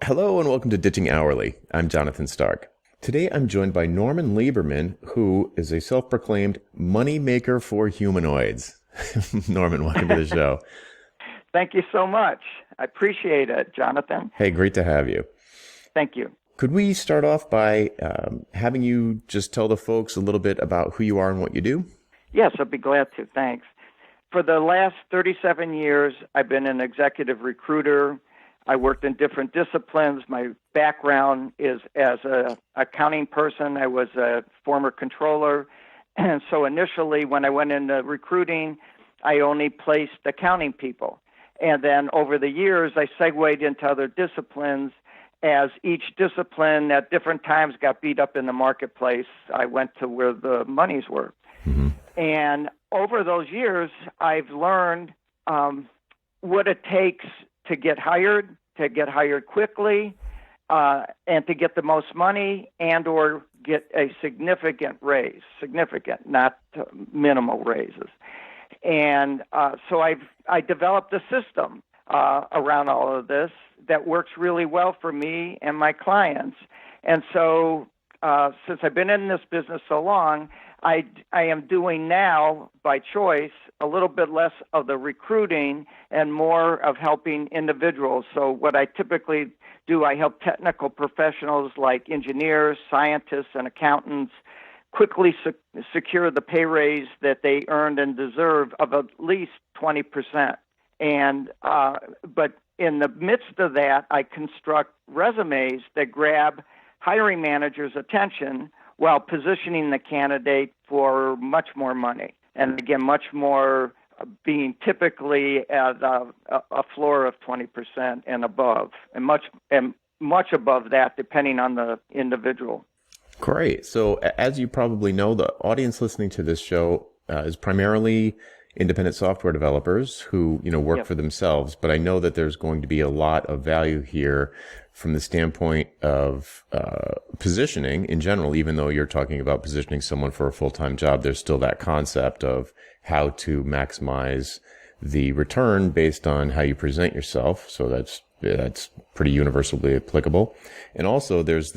Hello and welcome to Ditching Hourly. I'm Jonathan Stark. Today I'm joined by Norman Lieberman, who is a self-proclaimed money maker for humanoids. Norman, welcome to the show. Thank you so much. I appreciate it, Jonathan. Hey, great to have you. Thank you. Could we start off by having you just tell the folks a little bit about who you are and what you do? Yes, I'd be glad to. Thanks. For the last 37 years, I've been an executive recruiter. I worked in different disciplines. My background is as an accounting person. I was a former controller. And so initially, when I went into recruiting, I only placed accounting people. And then over the years, I segued into other disciplines. As each discipline at different times got beat up in the marketplace, I went to where the monies were. Mm-hmm. And over those years, I've learned what it takes to get hired quickly, and to get the most money and or get a significant raise, not minimal raises. And so I developed a system around all of this that works really well for me and my clients. And so since I've been in this business so long, I am doing now, by choice, a little bit less of the recruiting and more of helping individuals. So what I typically do, I help technical professionals like engineers, scientists, and accountants quickly secure the pay raise that they earned and deserve of at least 20%. And but in the midst of that, I construct resumes that grab hiring managers' attention while positioning the candidate for much more money. And again, much more being typically at a floor of 20% and above, and much above that, depending on the individual. Great. So as you probably know, the audience listening to this show is primarily independent software developers who, work for themselves. But I know that there's going to be a lot of value here from the standpoint of positioning in general. Even though you're talking about positioning someone for a full-time job, there's still that concept of how to maximize the return based on how you present yourself. So that's pretty universally applicable. And also there's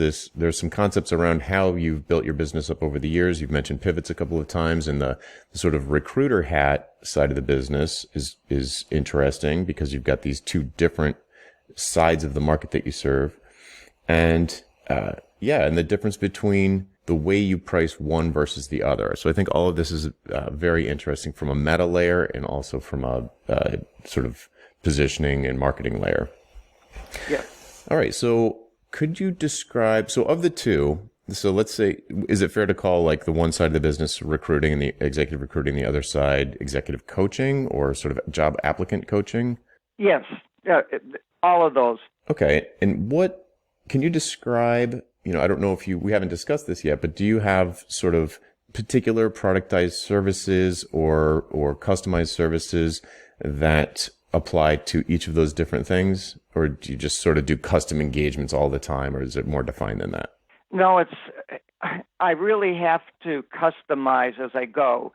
some concepts around how you've built your business up over the years. You've mentioned pivots a couple of times, and the sort of recruiter hat side of the business is interesting because you've got these two different sides of the market that you serve. And and the difference between the way you price one versus the other. So I think all of this is very interesting from a meta layer and also from a sort of positioning and marketing layer. Yeah. All right. So could you describe, so of the two, so let's say, is it fair to call like the one side of the business recruiting and the executive recruiting, the other side executive coaching or sort of job applicant coaching? Yes. All of those. Okay. And what can you describe, I don't know if we haven't discussed this yet, but do you have sort of particular productized services or customized services that apply to each of those different things? Or do you just sort of do custom engagements all the time, or is it more defined than that? No, I really have to customize as I go.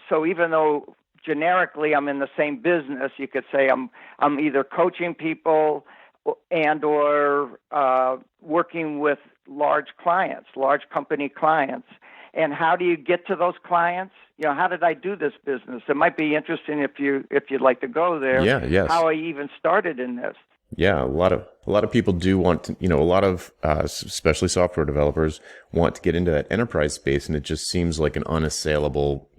So even though generically I'm in the same business, you could say I'm either coaching people and or working with large clients, large company clients. And how do you get to those clients? How did I do this business? It might be interesting if you'd like to go there. Yeah, yes. How I even started in this. Yeah, a lot of people do want to, a lot of especially software developers want to get into that enterprise space, and it just seems like an unassailable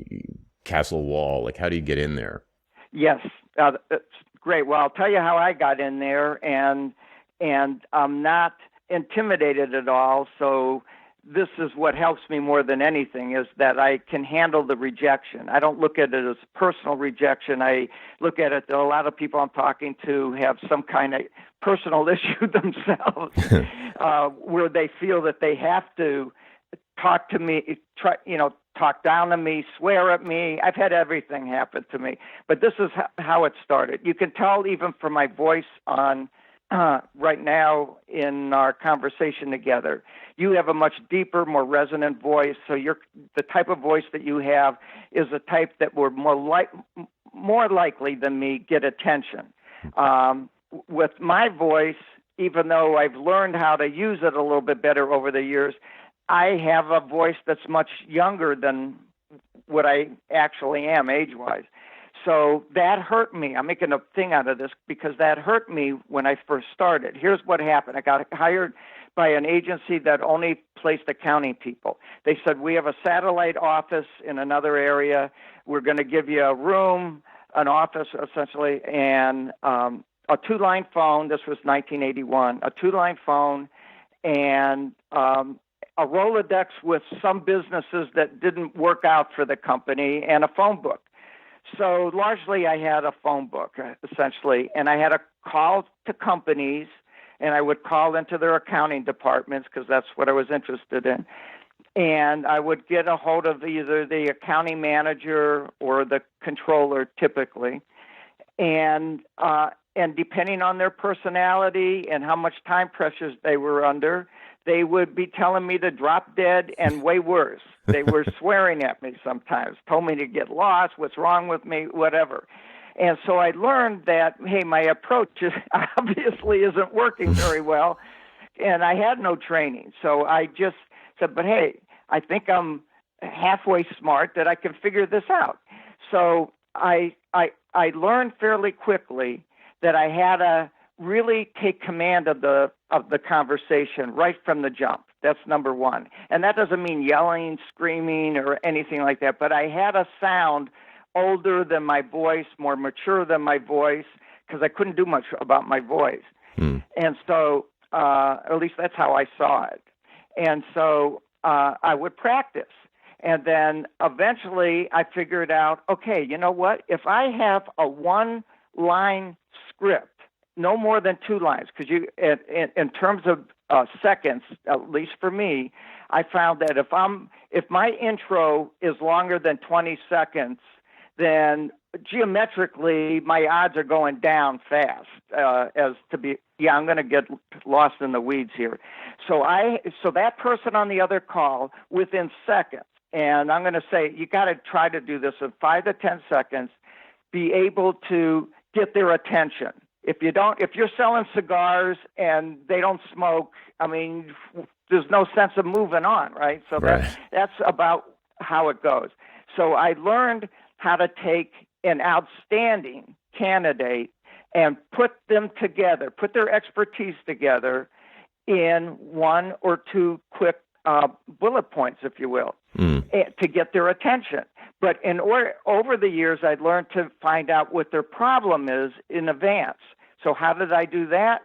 castle wall. Like, how do you get in there? Yes, that's great. Well, I'll tell you how I got in there, and I'm not intimidated at all. So this is what helps me more than anything, is that I can handle the rejection. I don't look at it as personal rejection. I look at it that a lot of people I'm talking to have some kind of personal issue themselves, where they feel that they have to talk to me, talk down to me, swear at me. I've had everything happen to me. But this is how it started. You can tell even from my voice on right now in our conversation together. You have a much deeper, more resonant voice. So the type of voice that you have is a type that will more likely than me get attention. With my voice, even though I've learned how to use it a little bit better over the years, I have a voice that's much younger than what I actually am age-wise. So that hurt me. I'm making a thing out of this because that hurt me when I first started. Here's what happened. I got hired by an agency that only placed accounting people. They said, we have a satellite office in another area. We're going to give you a room, an office essentially, and a 2-line phone. This was 1981. A 2-line phone and a Rolodex with some businesses that didn't work out for the company and a phone book. So largely I had a phone book, essentially, and I had to call to companies, and I would call into their accounting departments because that's what I was interested in. And I would get a hold of either the accounting manager or the controller typically. And depending on their personality and how much time pressures they were under, they would be telling me to drop dead and way worse. They were swearing at me sometimes, told me to get lost, what's wrong with me, whatever. And so I learned that, hey, my approach obviously isn't working very well, and I had no training. So I just said, but hey, I think I'm halfway smart that I can figure this out. So I learned fairly quickly that I had to really take command of the conversation right from the jump. That's number one. And that doesn't mean yelling, screaming, or anything like that, but I had a sound older than my voice, more mature than my voice, because I couldn't do much about my voice. And so, at least that's how I saw it. And so I would practice. And then eventually I figured out, okay, you know what? If I have a 1-line script, no more than 2 lines, because in terms of seconds, at least for me, I found that if my intro is longer than 20 seconds, then geometrically my odds are going down fast. I'm going to get lost in the weeds here. So that person on the other call within seconds, and I'm going to say you got to try to do this in 5 to 10 seconds, be able to get their attention. If you're selling cigars and they don't smoke, I mean, there's no sense of moving on, right? So that's about how it goes. So I learned how to take an outstanding candidate and put them together, put their expertise together in 1 or 2 quick bullet points, if you will, to get their attention. But over the years, I learned to find out what their problem is in advance. So how did I do that?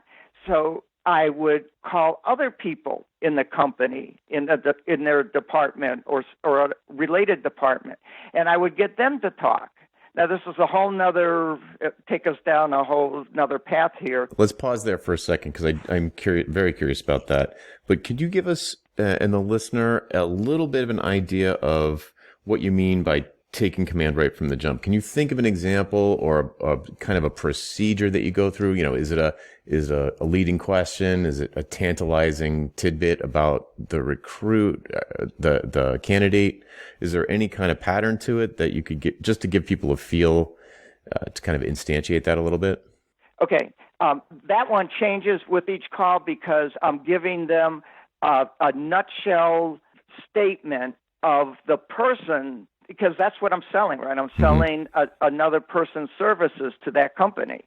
So I would call other people in the company, in their department or a related department, and I would get them to talk. Now, this is a whole nother, take us down a whole nother path here. Let's pause there for a second because I'm very curious about that. But could you give us and the listener a little bit of an idea of what you mean by taking command right from the jump? Can you think of an example or a kind of a procedure that you go through? You know, is it a leading question? Is it a tantalizing tidbit about the recruit, the candidate? Is there any kind of pattern to it that you could get just to give people a feel to kind of instantiate that a little bit? Okay. That one changes with each call because I'm giving them a nutshell statement of the person, because that's what I'm selling, right? I'm selling another person's services to that company.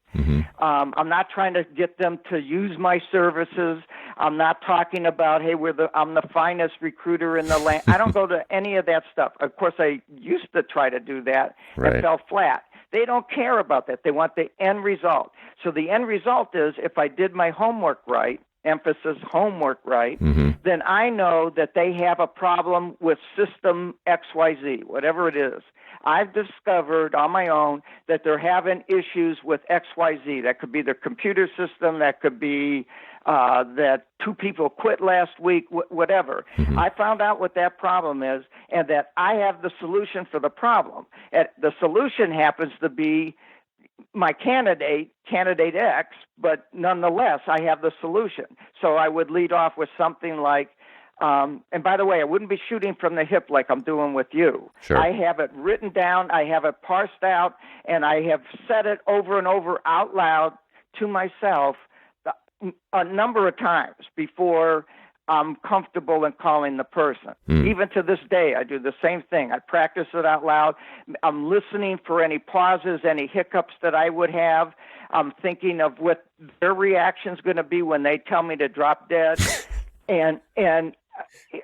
I'm not trying to get them to use my services. I'm not talking about, hey, I'm the finest recruiter in the land. I don't go to any of that stuff. Of course, I used to try to do that and fell flat. They don't care about that. They want the end result. So the end result is if I did my homework right, emphasis homework right, then I know that they have a problem with system XYZ, whatever it is. I've discovered on my own that they're having issues with XYZ. That could be their computer system. That could be that 2 people quit last week, whatever. I found out what that problem is and that I have the solution for the problem. The solution happens to be my candidate X, but nonetheless, I have the solution. So I would lead off with something like, and by the way, I wouldn't be shooting from the hip like I'm doing with you. Sure. I have it written down, I have it parsed out, and I have said it over and over out loud to myself a number of times before I'm comfortable in calling the person. Even to this day, I do the same thing. I practice it out loud. I'm listening for any pauses, any hiccups that I would have. I'm thinking of what their reaction's going to be when they tell me to drop dead. and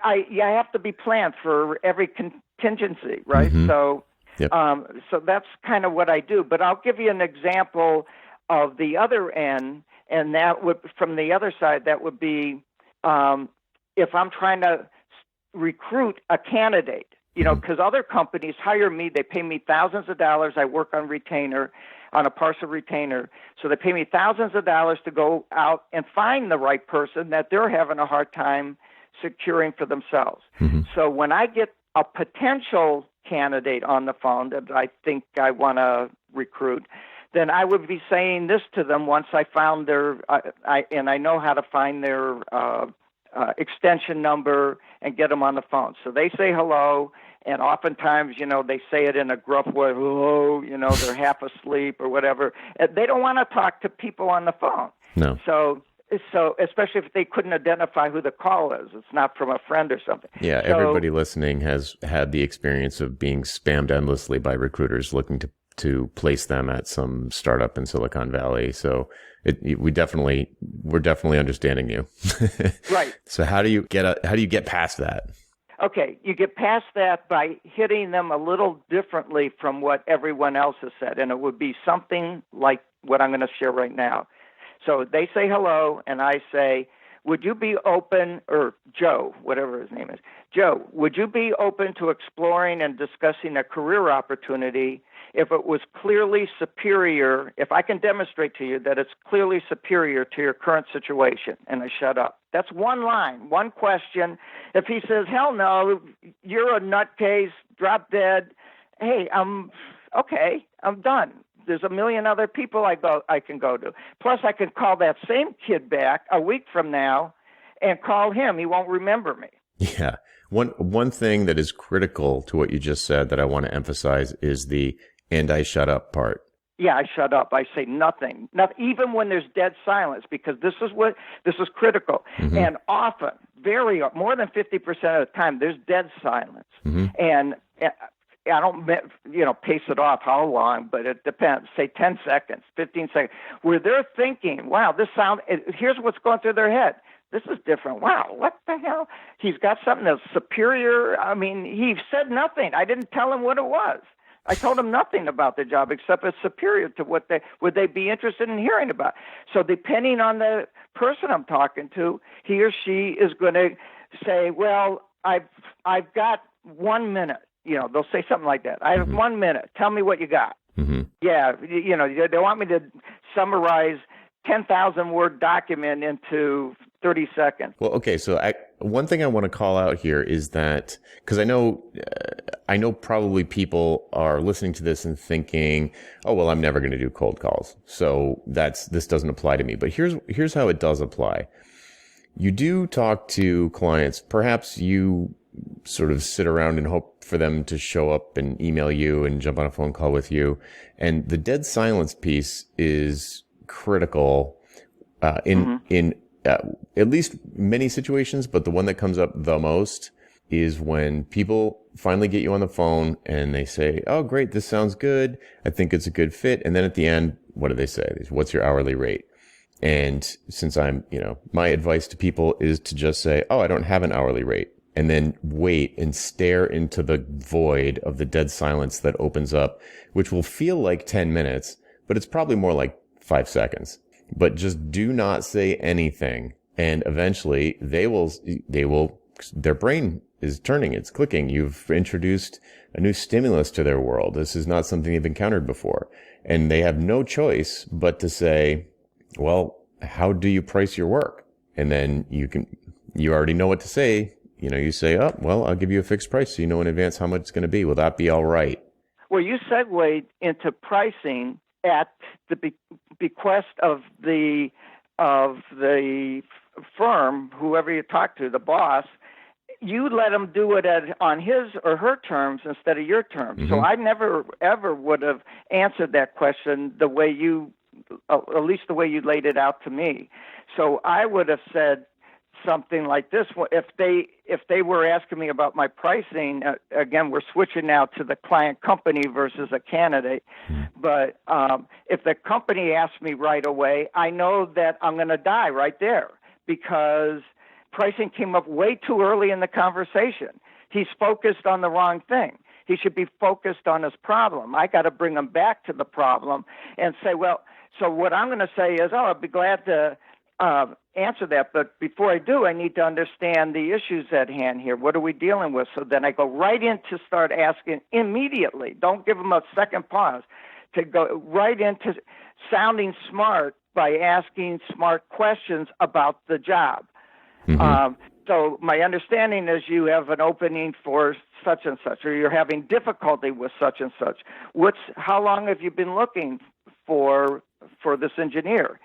I have to be planned for every contingency, right? So, so that's kind of what I do. But I'll give you an example of the other end, and that would, from the other side, that would be if I'm trying to recruit a candidate, because other companies hire me, they pay me thousands of dollars. I work on retainer, on a partial retainer. So they pay me thousands of dollars to go out and find the right person that they're having a hard time securing for themselves. So when I get a potential candidate on the phone that I think I want to recruit, then I would be saying this to them once I found their, and I know how to find their extension number and get them on the phone. So they say hello, and oftentimes, they say it in a gruff way, hello, they're half asleep or whatever. They don't want to talk to people on the phone. No. So especially if they couldn't identify who the call is, it's not from a friend or something. Yeah, so, everybody listening has had the experience of being spammed endlessly by recruiters looking to place them at some startup in Silicon Valley. So we're definitely understanding you. Right. So how do you get past that? Okay, you get past that by hitting them a little differently from what everyone else has said, and it would be something like what I'm going to share right now. So they say hello, and I say, would you be open, or Joe, whatever his name is, Joe, would you be open to exploring and discussing a career opportunity if it was clearly superior, if I can demonstrate to you that it's clearly superior to your current situation? And I shut up. That's one line, one question. If he says, hell no, you're a nutcase, drop dead, hey, I'm done. There's a million other people I can go to. Plus, I can call that same kid back a week from now and call him. He won't remember me. Yeah. One thing that is critical to what you just said that I want to emphasize is the "and I shut up" part. Yeah, I shut up. I say nothing. Not even when there's dead silence, because this is critical. And often, more than 50% of the time, there's dead silence. And I don't, pace it off how long, but it depends. Say 10 seconds, 15 seconds, where they're thinking, wow, here's what's going through their head. This is different. Wow, what the hell? He's got something that's superior. I mean, he said nothing. I didn't tell him what it was. I told him nothing about the job except it's superior to what would they be interested in hearing about. So depending on the person I'm talking to, he or she is going to say, well, I've got 1 minute. They'll say something like that. I have 1 minute. Tell me what you got. Yeah, they want me to summarize 10,000 word document into 30 seconds. Well, okay. So one thing I want to call out here is that, because I know probably people are listening to this and thinking, oh, well, I'm never going to do cold calls. So this doesn't apply to me. But here's how it does apply. You do talk to clients. Perhaps you sort of sit around and hope for them to show up and email you and jump on a phone call with you. And the dead silence piece is critical in at least many situations, but the one that comes up the most is when people finally get you on the phone and they say, oh, great, this sounds good. I think it's a good fit. And then at the end, what do they say? What's your hourly rate? And since my advice to people is to just say, oh, I don't have an hourly rate. And then wait and stare into the void of the dead silence that opens up, which will feel like 10 minutes, but it's probably more like 5 seconds. But just do not say anything. And eventually their brain is turning, it's clicking. You've introduced a new stimulus to their world. This is not something they've encountered before. And they have no choice but to say, well, how do you price your work? And then you already know what to say. You say, oh, well, I'll give you a fixed price so you know in advance how much it's going to be. Will that be all right? Well, you segued into pricing at the bequest of the firm, whoever you talk to, the boss. You let him do it on his or her terms instead of your terms. So I never, ever would have answered that question the way you at least the way you laid it out to me. So I would have said something like this: if they were asking me about my pricing, again, we're switching now to the client company versus a candidate. But if the company asks me right away, I know that I'm going to die right there, because pricing came up way too early in the conversation. He's focused on the wrong thing. He should be focused on his problem. I got to bring him back to the problem and say, well, so what I'm going to say is, I'd be glad to answer that. But before I do, I need to understand the issues at hand here. What are we dealing with? So then I go right in to start asking immediately. Don't give them a second pause. To go right into sounding smart by asking smart questions about the job. So my understanding is you have an opening for such and such, or you're having difficulty with such and such. How long have you been looking for this engineer?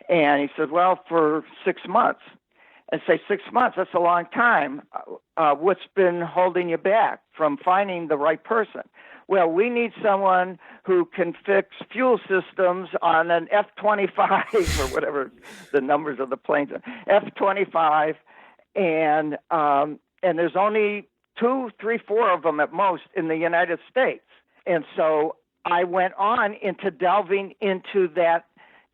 And he says, well, for 6 months. And say 6 months, that's a long time. What's been holding you back from finding the right person? Well, we need someone who can fix fuel systems on an F-25 or whatever the numbers of the planes are, F-25, and there's only 2, 3, 4 of them at most in the United States. And so I went on into delving into that,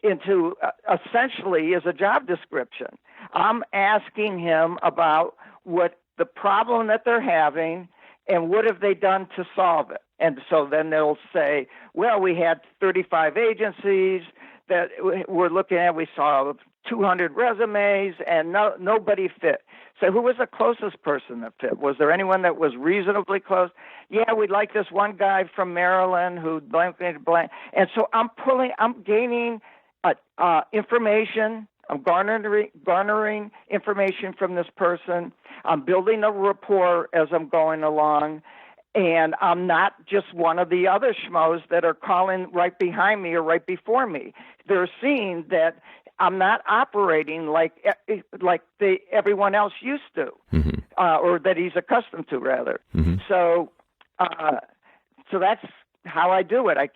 essentially as a job description. I'm asking him about what the problem that they're having and what have they done to solve it. And so then they'll say, well, we had 35 agencies that we're looking at. We saw 200 resumes and nobody fit. So who was the closest person that fit? Was there anyone that was reasonably close? Yeah, we'd like this one guy from Maryland who blank. And so I'm gaining information. I'm garnering information from this person. I'm building a rapport as I'm going along. And I'm not just one of the other schmoes that are calling right behind me or right before me. They're seeing that I'm not operating like everyone else used to, or that he's accustomed to, rather. So that's how I do it. I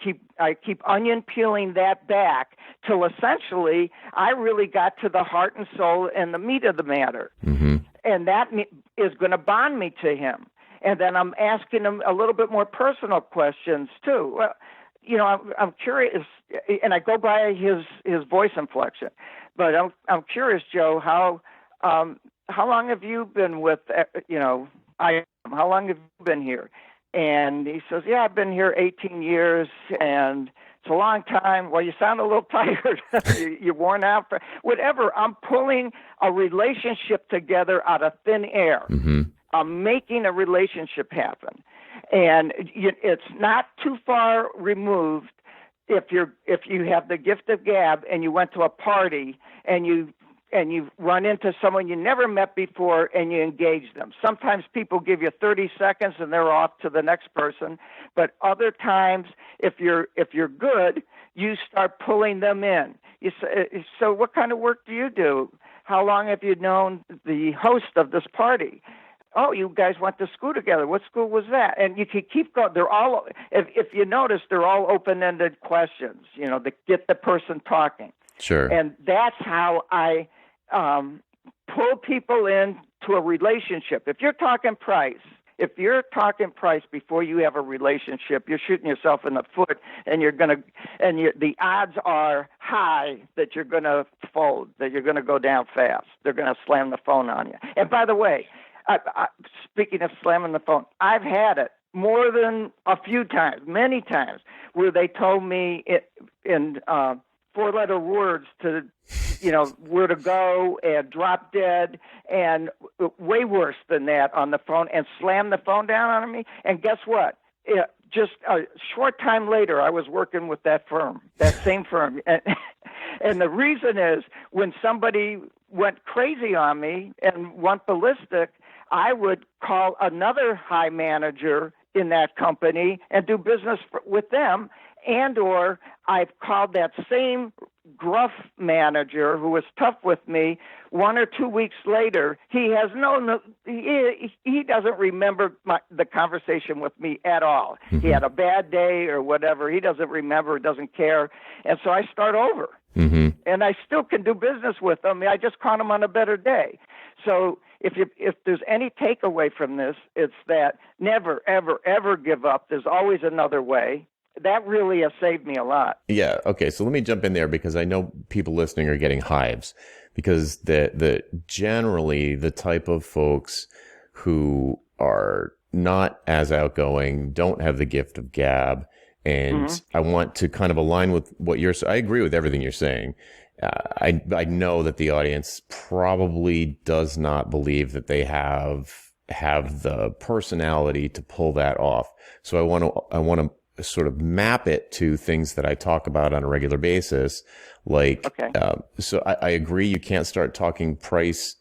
keep onion peeling that back till essentially I really got to the heart and soul and the meat of the matter, and that is going to bond me to him. And then I'm asking him a little bit more personal questions too. Well, I'm curious, and I go by his voice inflection. But I'm curious, Joe, how long have you been with how long have you been here? And he says, yeah, I've been here 18 years, and it's a long time. Well, you sound a little tired. You're worn out. Whatever. I'm pulling a relationship together out of thin air. I'm making a relationship happen. And it's not too far removed if you have the gift of gab and you went to a party and you run into someone you never met before and you engage them. Sometimes people give you 30 seconds and they're off to the next person, but other times if you're good, you start pulling them in. You say, so what kind of work do you do? How long have you known the host of this party? Oh, you guys went to school together. What school was that? And you can keep going. They're all, if you notice, they're all open-ended questions, to get the person talking. Sure. And that's how I pull people into a relationship. If you're talking price before you have a relationship, you're shooting yourself in the foot, and the odds are high that you're going to fold, that you're going to go down fast. They're going to slam the phone on you. And by the way, speaking of slamming the phone, I've had it more than a few times, many times, where they told me in 4-letter words to, where to go and drop dead, and way worse than that on the phone, and slam the phone down on me. And guess what? Just a short time later, I was working with that same firm. And the reason is when somebody went crazy on me and went ballistic, I would call another high manager in that company and do business with them, and or I've called that same gruff manager who was tough with me, 1 or 2 weeks later, he has he doesn't remember the conversation with me at all. Mm-hmm. He had a bad day or whatever. He doesn't remember, doesn't care. And so I start over. Mm-hmm. And I still can do business with him. I just caught him on a better day. So if there's any takeaway from this, it's that never, ever, ever give up. There's always another way. That really has saved me a lot. Yeah. Okay. So let me jump in there because I know people listening are getting hives because the generally the type of folks who are not as outgoing, don't have the gift of gab. And mm-hmm. I want to kind of align with what I agree with everything you're saying. I know that the audience probably does not believe that they have the personality to pull that off. So I want to sort of map it to things that I talk about on a regular basis. Like, okay. So I agree you can't start talking price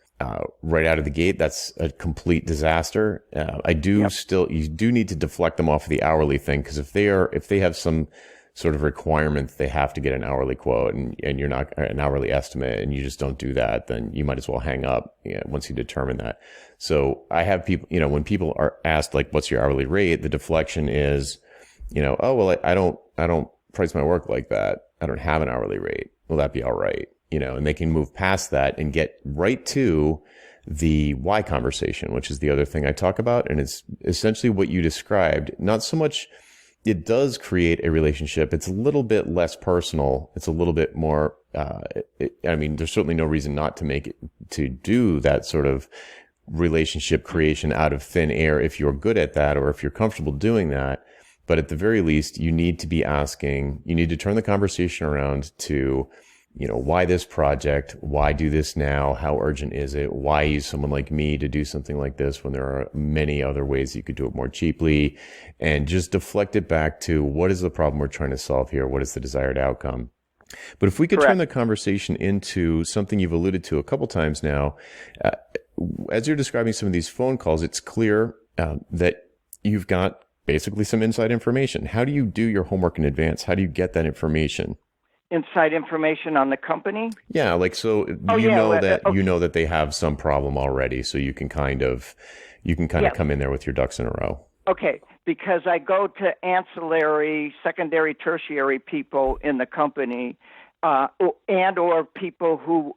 right out of the gate. That's a complete disaster. You do need to deflect them off of the hourly thing, because if they have some sort of requirement they have to get an hourly quote and you're not an hourly estimate and you just don't do that, then you might as well hang up once you determine that. So I have people, when people are asked like, what's your hourly rate? The deflection is, oh, well, I don't price my work like that. I don't have an hourly rate. Will that be all right? And they can move past that and get right to the why conversation, which is the other thing I talk about. And it's essentially what you described. Not so much, it does create a relationship. It's a little bit less personal. It's a little bit more, there's certainly no reason not to do that sort of relationship creation out of thin air if you're good at that or if you're comfortable doing that. But at the very least, you need to turn the conversation around to, why this project? Why do this now? How urgent is it? Why use someone like me to do something like this when there are many other ways you could do it more cheaply? And just deflect it back to what is the problem we're trying to solve here? What is the desired outcome? But if we could turn the conversation into something you've alluded to a couple times now, as you're describing some of these phone calls, it's clear that you've got basically some inside information. How do you do your homework in advance? How do you get that information? Inside information on the company? Yeah, like so you know that they have some problem already, so you can kind of come in there with your ducks in a row. Okay, because I go to ancillary, secondary, tertiary people in the company, and or people who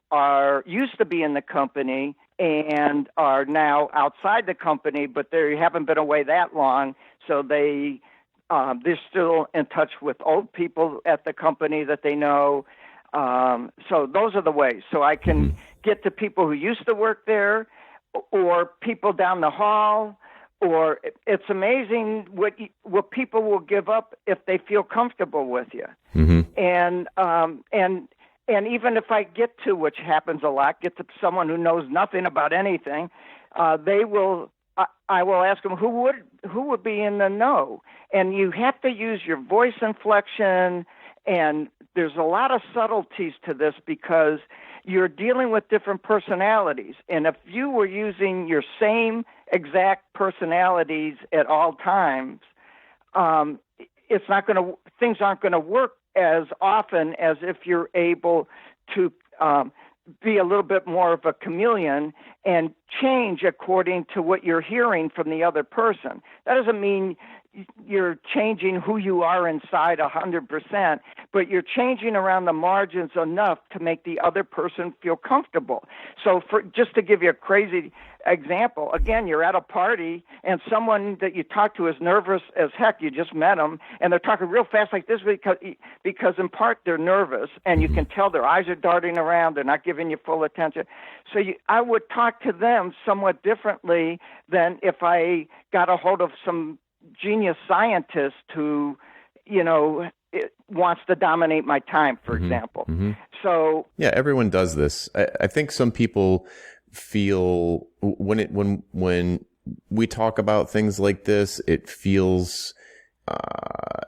used to be in the company and are now outside the company, but they haven't been away that long, so they're still in touch with old people at the company that they know. So those are the ways. So I can get to people who used to work there or people down the hall, or it's amazing what people will give up if they feel comfortable with you. Mm-hmm. And even if I get to, which happens a lot, get to someone who knows nothing about anything, I will ask them who would be in the know. And you have to use your voice inflection, and there's a lot of subtleties to this because you're dealing with different personalities. And if you were using your same exact personalities at all times, things aren't going to work as often as if you're able to be a little bit more of a chameleon and change according to what you're hearing from the other person. That doesn't mean you're changing who you are inside 100%, but you're changing around the margins enough to make the other person feel comfortable. So just to give you a crazy example, again, you're at a party and someone that you talk to is nervous as heck. You just met them and they're talking real fast like this because in part they're nervous and you can tell their eyes are darting around. They're not giving you full attention. So I would talk to them somewhat differently than if I got a hold of some genius scientist who, wants to dominate my time, for example. Mm-hmm. So yeah, everyone does this. I think some people feel when we talk about things like this, it feels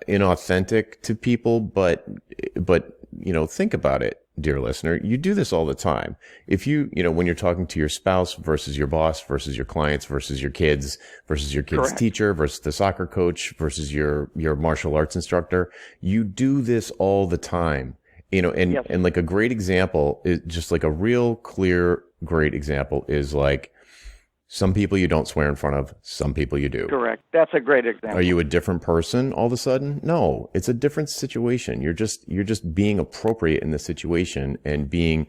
inauthentic to people. But think about it, dear listener. You do this all the time. If when you're talking to your spouse versus your boss versus your clients versus your kids Correct. Teacher versus the soccer coach versus your martial arts instructor, you do this all the time. And, Yes. and like a great example is just like a real clear, great example is like some people you don't swear in front of, some people you do. Correct. That's a great example. Are you a different person all of a sudden? No, it's a different situation. You're just being appropriate in the situation and being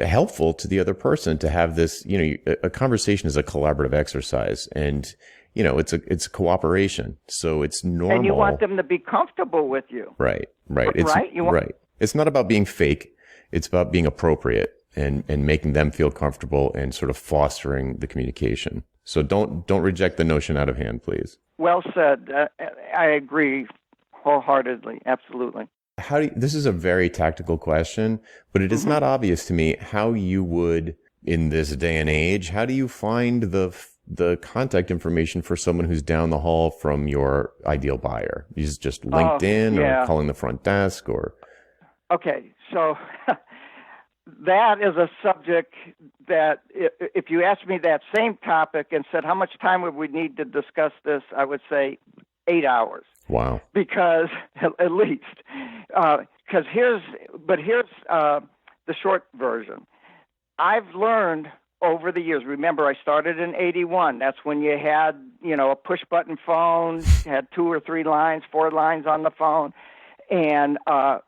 helpful to the other person to have this, a conversation is a collaborative exercise, and it's cooperation. So it's normal. And you want them to be comfortable with you. Right. Right? Right. It's not about being fake. It's about being appropriate and making them feel comfortable and sort of fostering the communication. So don't reject the notion out of hand, please. Well said. I agree wholeheartedly. Absolutely. This is a very tactical question, but it is not obvious to me how you would, in this day and age, how do you find the contact information for someone who's down the hall from your ideal buyer? Is it just LinkedIn or calling the front desk or? Okay, so that is a subject that if you asked me that same topic and said, how much time would we need to discuss this? I would say 8 hours. Wow. Because at least, here's the short version. I've learned over the years. Remember, I started in 81. That's when you had, a push button phone, had 2 or 3 lines, 4 lines on the phone. And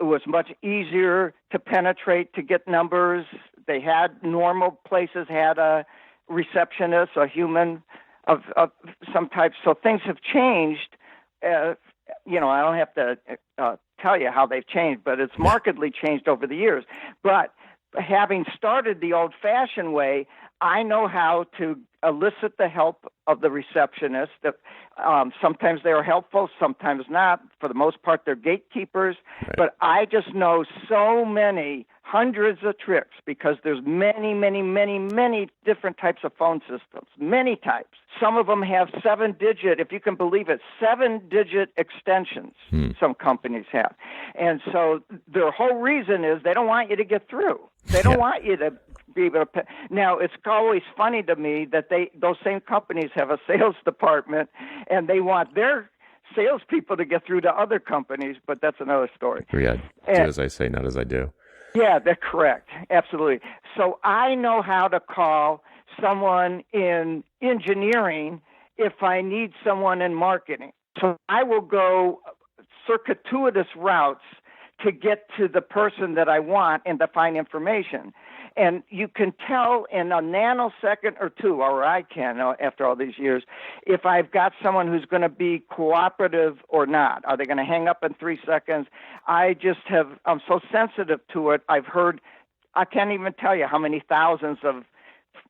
it was much easier to penetrate, to get numbers. They had normal places had a receptionist, a human of some type. So things have changed. I don't have to tell you how they've changed, but it's markedly changed over the years. But having started the old-fashioned way, I know how to elicit the help of the receptionist. Sometimes they're helpful, sometimes not. For the most part, they're gatekeepers. Right. But I just know so many, hundreds of tricks, because there's many, many, many, many different types of phone systems, many types. Some of them have 7-digit, if you can believe it, 7-digit extensions some companies have. And so their whole reason is they don't want you to get through. They don't want you to be able to pay. Now, it's always funny to me that those same companies have a sales department, and they want their salespeople to get through to other companies, but that's another story. Yeah, do as I say, not as I do. Yeah, that's correct. Absolutely. So I know how to call someone in engineering if I need someone in marketing. So I will go circuitous routes to get to the person that I want and to find information. And you can tell in a nanosecond or two, or I can after all these years, if I've got someone who's going to be cooperative or not. Are they going to hang up in 3 seconds? I'm so sensitive to it. I've heard, I can't even tell you how many thousands of,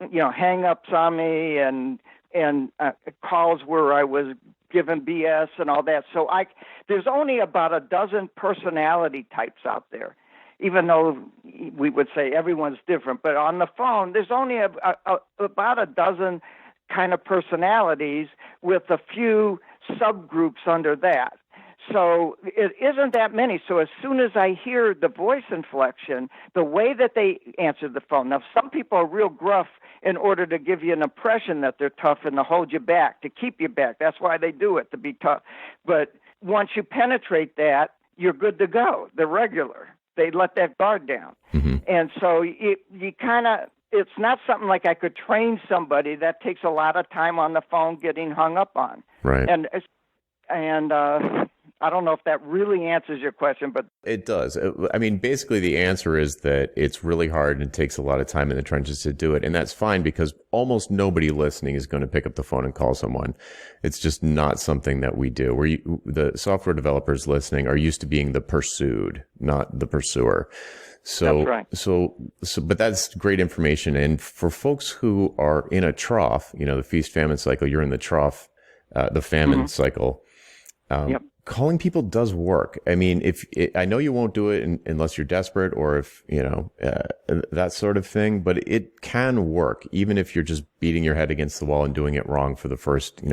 hang-ups on me and calls where I was given BS and all that. So there's only about a dozen personality types out there, even though we would say everyone's different. But on the phone, there's only about a dozen kind of personalities with a few subgroups under that. So it isn't that many. So as soon as I hear the voice inflection, the way that they answer the phone. Now, some people are real gruff in order to give you an impression that they're tough and to hold you back, to keep you back. That's why they do it, to be tough. But once you penetrate that, you're good to go. They're regular. They let that guard down. Mm-hmm. And so it's not something like I could train somebody. That takes a lot of time on the phone getting hung up on. Right. And I don't know if that really answers your question, but it does. I mean, basically the answer is that it's really hard and it takes a lot of time in the trenches to do it. And that's fine because almost nobody listening is going to pick up the phone and call someone. It's just not something that we do. The software developers listening are used to being the pursued, not the pursuer. So, that's right. So, but that's great information. And for folks who are in a trough, the feast-famine cycle, you're in the trough, the famine cycle. Yep. Calling people does work. I mean, I know you won't do it unless you're desperate or if, that sort of thing, but it can work. Even if you're just beating your head against the wall and doing it wrong for the first,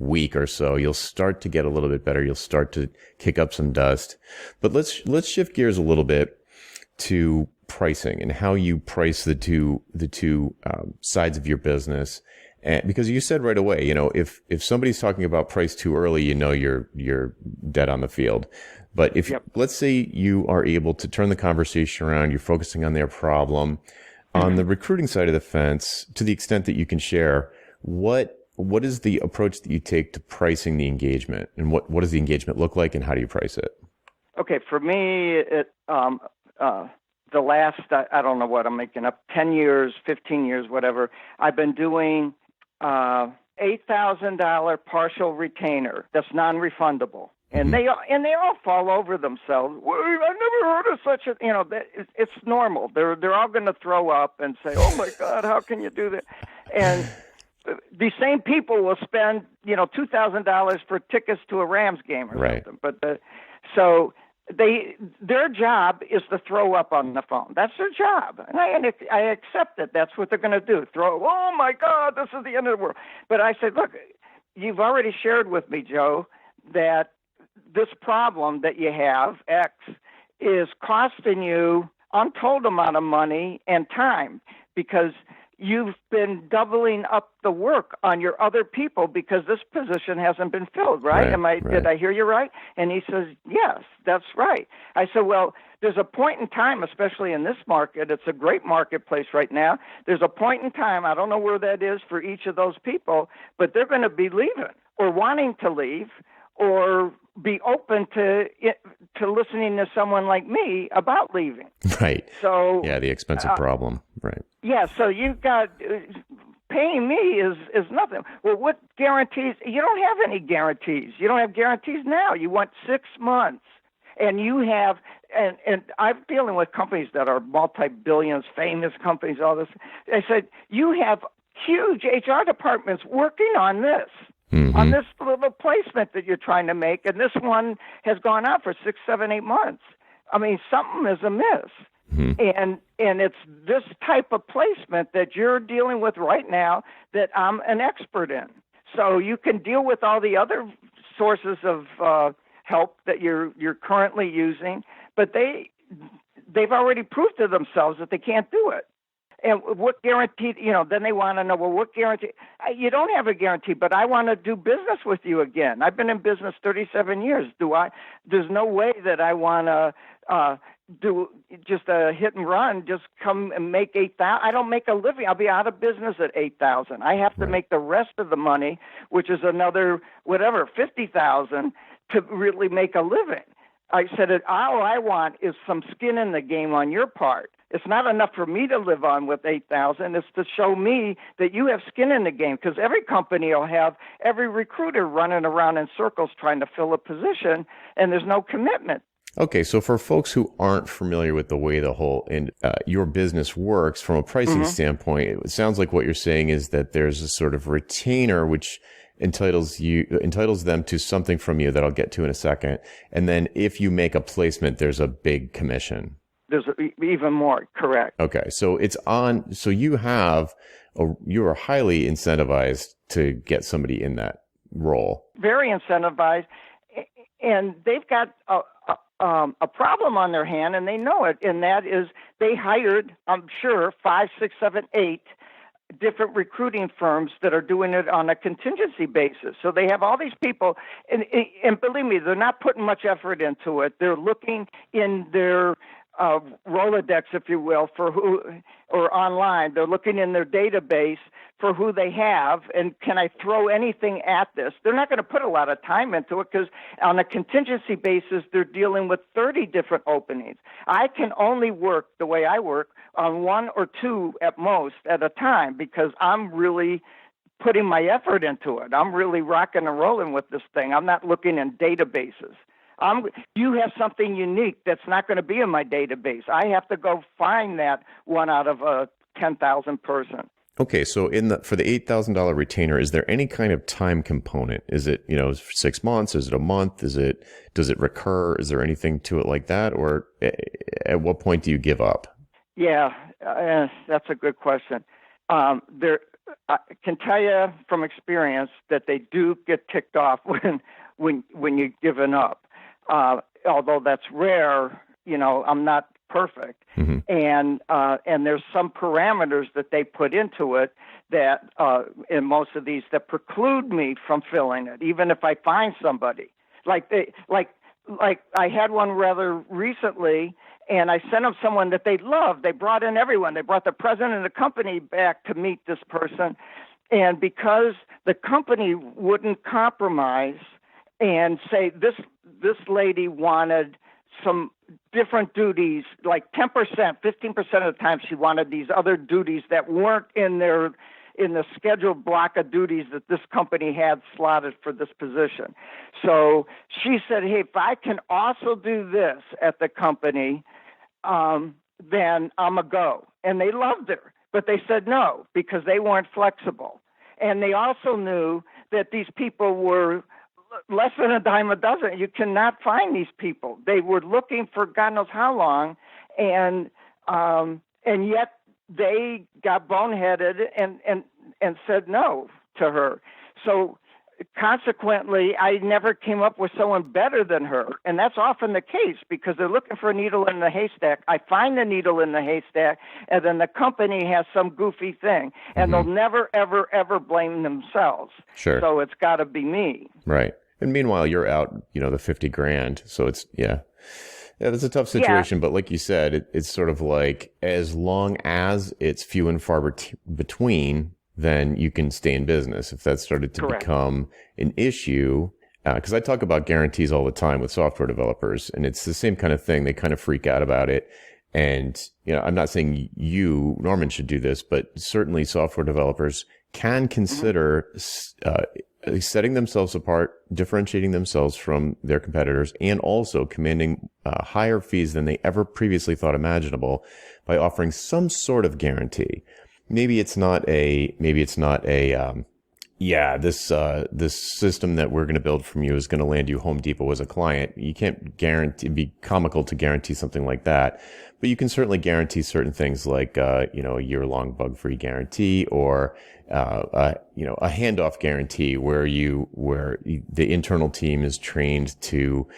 week or so, you'll start to get a little bit better. You'll start to kick up some dust. But let's shift gears a little bit to pricing and how you price the two sides of your business. And because you said right away, if somebody's talking about price too early, you're dead on the field. But if let's say you are able to turn the conversation around, you're focusing on their problem. On the recruiting side of the fence, to the extent that you can share, what is the approach that you take to pricing the engagement, and what does the engagement look like, and how do you price it? Okay, for me, the last, I don't know what I'm making up, 10 years, 15 years, whatever, I've been doing $8,000 partial retainer that's non-refundable. And they all fall over themselves. Well, I never heard of such a, it's normal. They're all going to throw up and say, "Oh my God, how can you do that?" And these same people will spend, $2,000 for tickets to a Rams game or something. But so their job is to throw up on the phone. That's their job, and I accept it. That's what they're going to do. Oh my God, this is the end of the world. But I said, look, you've already shared with me, Joe, that this problem that you have, X, is costing you untold amount of money and time because you've been doubling up the work on your other people because this position hasn't been filled, right? Did I hear you right? And he says, yes, that's right. I said, well, there's a point in time, especially in this market, it's a great marketplace right now. There's a point in time, I don't know where that is for each of those people, but they're going to be leaving or wanting to leave or be open to listening to someone like me about leaving. Right. So yeah, the expensive problem. Right. Yeah. So you've got paying me is nothing. Well, what guarantees? You don't have any guarantees. You don't have guarantees now. You want 6 months, and you have. And I'm dealing with companies that are multi-billions, famous companies. All this. I said you have huge HR departments working on this. On this little placement that you're trying to make, and this one has gone on for 6, 7, 8 months. I mean, something is amiss. And it's this type of placement that you're dealing with right now that I'm an expert in. So you can deal with all the other sources of help that you're currently using, but they've already proved to themselves that they can't do it. And what guarantee, then they want to know, well, what guarantee? You don't have a guarantee, but I want to do business with you again. I've been in business 37 years. There's no way that I want to do just a hit and run, just come and make 8,000. I don't make a living. I'll be out of business at 8,000. I have to make the rest of the money, which is another, 50,000 to really make a living. I said, all I want is some skin in the game on your part. It's not enough for me to live on with 8,000. It's to show me that you have skin in the game, because every company will have every recruiter running around in circles trying to fill a position, and there's no commitment. Okay, so for folks who aren't familiar with the way the whole your business works from a pricing standpoint, it sounds like what you're saying is that there's a sort of retainer which entitles them to something from you that I'll get to in a second, and then if you make a placement, there's a big commission. There's even more, correct. Okay, so so you are highly incentivized to get somebody in that role. Very incentivized, and they've got a problem on their hand, and they know it, and that is they hired, I'm sure, 5, 6, 7, 8 different recruiting firms that are doing it on a contingency basis. So they have all these people, and believe me, they're not putting much effort into it. They're looking in their Rolodex, if you will, for who, or online. They're looking in their database for who they have, and can I throw anything at this? They're not going to put a lot of time into it because on a contingency basis, they're dealing with 30 different openings. I can only work the way I work on 1 or 2 at most at a time because I'm really putting my effort into it. I'm really rocking and rolling with this thing. I'm not looking in databases. You have something unique that's not going to be in my database. I have to go find that one out of a 10,000 person. Okay, so for the $8,000 retainer, is there any kind of time component? Is it 6 months? Is it a month? Does it recur? Is there anything to it like that, or at what point do you give up? Yeah, that's a good question. I can tell you from experience that they do get ticked off when you're giving up. Although that's rare, I'm not perfect. And there's some parameters that they put into it that in most of these that preclude me from filling it, even if I find somebody. Like like I had one rather recently, and I sent them someone that they loved. They brought in everyone. They brought the president of the company back to meet this person. And because the company wouldn't compromise and say this lady wanted some different duties, like 10%, 15% of the time she wanted these other duties that weren't in the scheduled block of duties that this company had slotted for this position. So she said, hey, if I can also do this at the company, then I'm a go. And they loved her, but they said no because they weren't flexible. And they also knew that these people were less than a dime a dozen. You cannot find these people. They were looking for God knows how long, and yet they got boneheaded and said no to her. So consequently, I never came up with someone better than her. And that's often the case because they're looking for a needle in the haystack. I find the needle in the haystack, and then the company has some goofy thing. And they'll never, ever, ever blame themselves. Sure. So it's got to be me. Right. And meanwhile, you're out, the 50 grand. So it's, yeah, that's a tough situation. But like you said, it's sort of like as long as it's few and far between, then you can stay in business. If that started to become an issue, because I talk about guarantees all the time with software developers, and it's the same kind of thing. They kind of freak out about it. And, I'm not saying you, Norman, should do this, but certainly software developers can consider setting themselves apart, differentiating themselves from their competitors, and also commanding higher fees than they ever previously thought imaginable by offering some sort of guarantee. Maybe it's not a, this system that we're going to build from you is going to land you Home Depot as a client. You can't guarantee, it'd be comical to guarantee something like that, but you can certainly guarantee certain things like, a year-long bug-free guarantee or, a handoff guarantee where the internal team is trained to,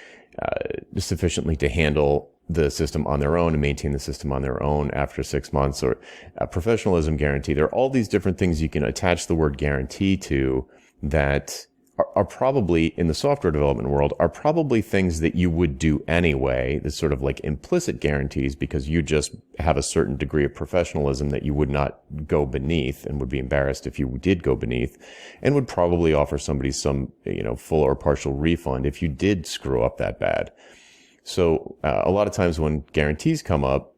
sufficiently to handle the system on their own and maintain the system on their own after 6 months, or a professionalism guarantee. There are all these different things you can attach the word guarantee to that are probably in the software development world are probably things that you would do anyway. This sort of like implicit guarantees because you just have a certain degree of professionalism that you would not go beneath and would be embarrassed if you did go beneath, and would probably offer somebody some, full or partial refund if you did screw up that bad. So a lot of times when guarantees come up,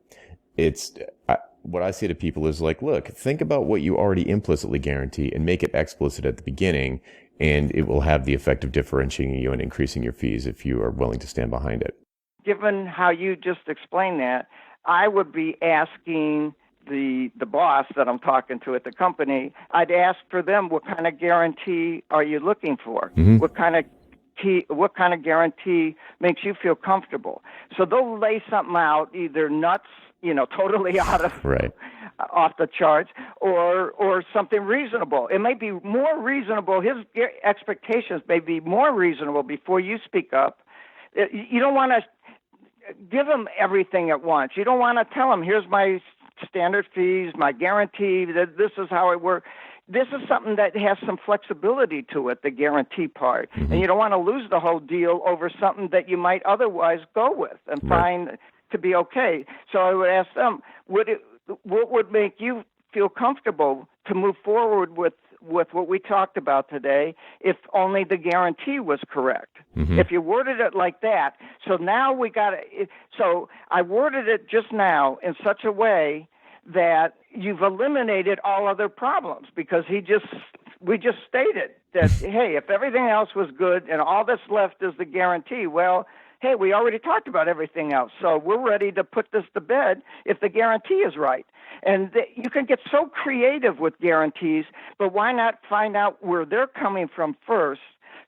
what I say to people is like, look, think about what you already implicitly guarantee and make it explicit at the beginning, and it will have the effect of differentiating you and increasing your fees if you are willing to stand behind it. Given how you just explained that, I would be asking the boss that I'm talking to at the company, I'd ask for them, what kind of guarantee are you looking for? What kind of guarantee makes you feel comfortable? So they'll lay something out, either nuts, totally out of off the charts, or something reasonable. It may be more reasonable. His expectations may be more reasonable before you speak up. You don't want to give him everything at once. You don't want to tell him, here's my standard fees, my guarantee, that this is how it works. This is something that has some flexibility to it, the guarantee part. And you don't want to lose the whole deal over something that you might otherwise go with and find to be okay. So I would ask them, what would make you feel comfortable to move forward with what we talked about today if only the guarantee was correct? If you worded it like that, so now so I worded it just now in such a way that you've eliminated all other problems, because we just stated that, hey, if everything else was good and all that's left is the guarantee, well, hey, we already talked about everything else, so we're ready to put this to bed if the guarantee is right. And you can get so creative with guarantees, but why not find out where they're coming from first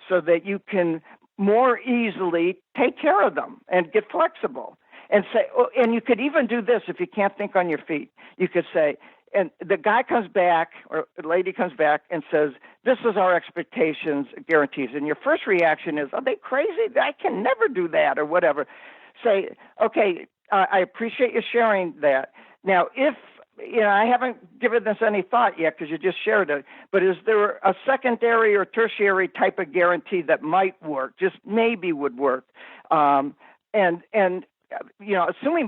so that you can more easily take care of them and get flexible? And say, and you could even do this if you can't think on your feet. You could say, and the guy comes back or the lady comes back and says, this is our expectations, guarantees. And your first reaction is, are they crazy? I can never do that or whatever. Say, okay, I appreciate you sharing that. Now, if I haven't given this any thought yet because you just shared it, but is there a secondary or tertiary type of guarantee that might work, just maybe would work? Assuming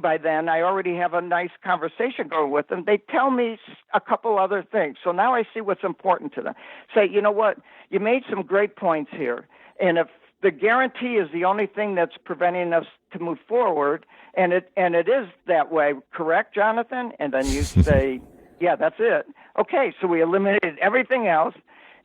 by then I already have a nice conversation going with them, they tell me a couple other things. So now I see what's important to them. Say, you know what, you made some great points here. And if the guarantee is the only thing that's preventing us to move forward, and it is that way, correct, Jonathan? And then you say, yeah, that's it. Okay, so we eliminated everything else,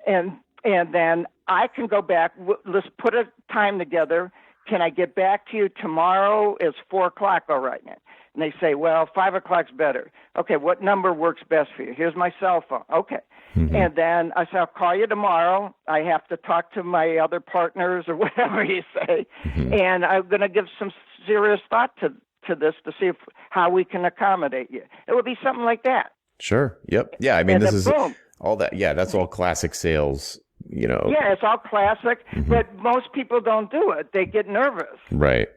and then I can go back. Let's put a time together. Can I get back to you tomorrow? Is 4:00 all right? And they say, well, 5:00's better. Okay, what number works best for you? Here's my cell phone. Okay. Mm-hmm. And then I say, I'll call you tomorrow. I have to talk to my other partners or whatever you say. Mm-hmm. And I'm going to give some serious thought to this to see how we can accommodate you. It would be something like that. Sure. Yep. Yeah. I mean, this is all that. Yeah. That's all classic sales, Yeah, it's all classic, mm-hmm. but most people don't do it. They get nervous. Right.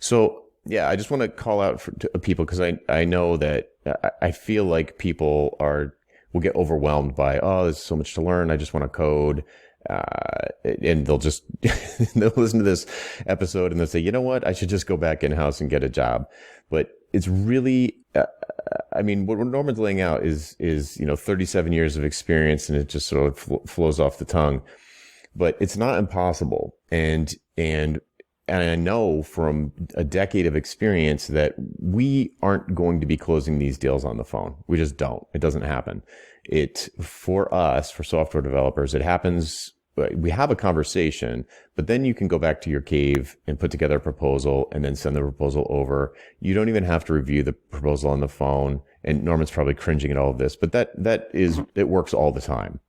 So, yeah, I just want to call out to people because I know that I feel like people will get overwhelmed by, there's so much to learn. I just want to code. And they'll just, they'll listen to this episode and they'll say, you know what, I should just go back in-house and get a job. But it's really, what Norman's laying out is 37 years of experience, and it just sort of flows off the tongue. But it's not impossible. And I know from a decade of experience that we aren't going to be closing these deals on the phone. We just don't. It doesn't happen. For us, for software developers, it happens. We have a conversation, but then you can go back to your cave and put together a proposal and then send the proposal over. You don't even have to review the proposal on the phone. And Norman's probably cringing at all of this, but it works all the time.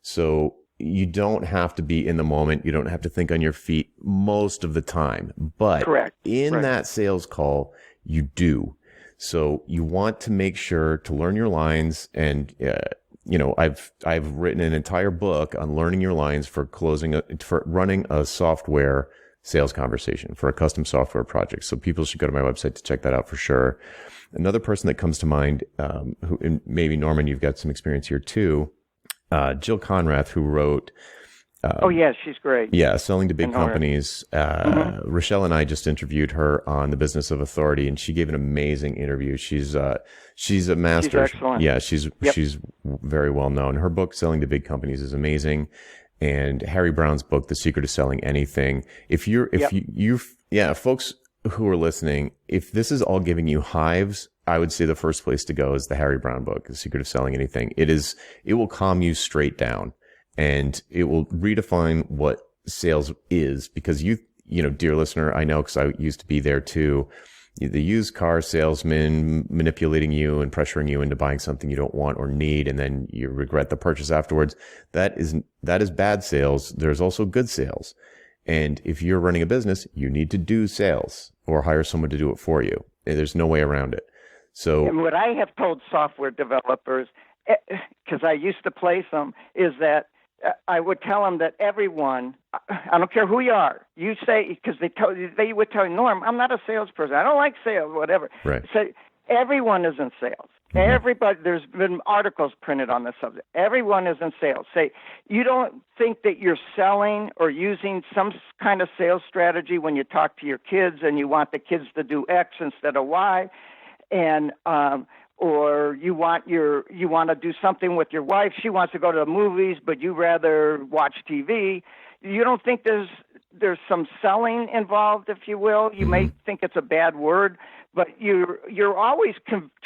So you don't have to be in the moment. You don't have to think on your feet most of the time, but Correct. That sales call, you do. So you want to make sure to learn your lines, and I've written an entire book on learning your lines for running a software sales conversation for a custom software project. So people should go to my website to check that out for sure. Another person that comes to mind, who, and maybe Norman, you've got some experience here too, Jill Conrath, who wrote. She's great. Yeah, Selling to Big Companies. Mm-hmm. Rochelle and I just interviewed her on The Business of Authority, and she gave an amazing interview. She's a master. She's excellent. Yeah, she's very well known. Her book, Selling to Big Companies, is amazing. And Harry Brown's book, The Secret of Selling Anything. Folks who are listening, if this is all giving you hives, I would say the first place to go is the Harry Brown book, The Secret of Selling Anything. It will calm you straight down. And it will redefine what sales is, because dear listener, I know because I used to be there too. The used car salesman manipulating you and pressuring you into buying something you don't want or need, and then you regret the purchase afterwards. That is bad sales. There's also good sales. And if you're running a business, you need to do sales or hire someone to do it for you. There's no way around it. So, and what I have told software developers, because I used to place them, is that I would tell them that everyone, I don't care who you are, you say, because they would tell you, Norm, I'm not a salesperson. I don't like sales, whatever. Right. So everyone is in sales. Mm-hmm. Everybody, there's been articles printed on this subject. Everyone is in sales. Say, you don't think that you're selling or using some kind of sales strategy when you talk to your kids and you want the kids to do X instead of Y, and or you want to do something with your wife. She wants to go to the movies, but you rather watch TV. You don't think there's some selling involved, if you will. You may think it's a bad word, but you're always